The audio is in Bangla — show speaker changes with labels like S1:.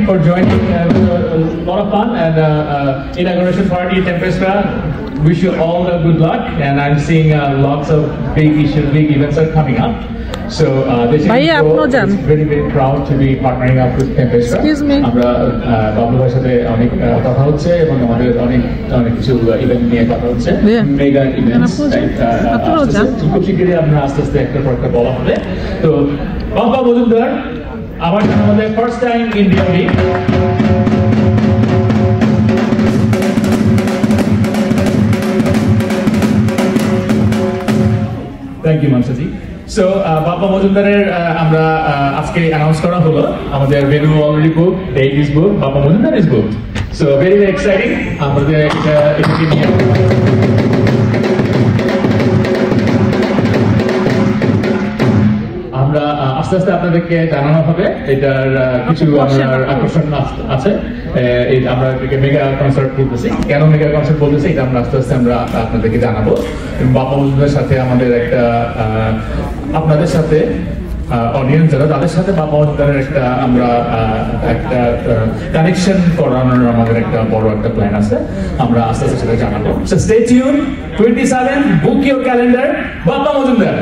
S1: for joining. It was a lot of fun and inauguration party Tempestra. Wish you all the good luck, and I'm seeing lots of big issues, big events are coming up. So this is very proud to be partnering up with Tempestra.
S2: Excuse me.
S1: আমরা বাবলু ভাইয়ের সাথে অনেক কথা হচ্ছে এবং আমাদের অনেক কিছু ইভেন্ট নিয়ে কথা হচ্ছে, মেগা ইভেন্টস। খুব শীঘ্রই আমরা আস্তে আস্তে একটা পর একটা বলা হবে। তো বাবা মজুমদার আমার আমাদের first time India week. Thank you মানসাজি। সো বাবা মজুমদারের আমরা আজকে অ্যানাউন্স করা হলো আমাদের venue already book, date is book, Baba Majumdar is book. So very very exciting. আমাদের এটাকে নিয়ে আমরা আস্তে আস্তে আপনাদেরকে জানানো হবে। এটার কিছু আমার আকর্ষণ আছে। আমরা এটাকে মেগা কনসার্ট বলতেছি। কেন মেগা কনসার্ট বলতেছি এটা আমরা আস্তে আস্তে আমরা আপনাদেরকে জানাবো। বাবা মজুমদারের সাথে আমাদের একটা আপনাদের সাথে অডিয়েন্স যারা তাদের সাথে বাবা মজুমদারের একটা আমরা একটা কানেকশন করানোর আমাদের একটা বড় একটা প্ল্যান আছে। আমরা আস্তে আস্তে সেটা জানাবো। So stay tune. 27 book your calendar, বাবা মজুমদার।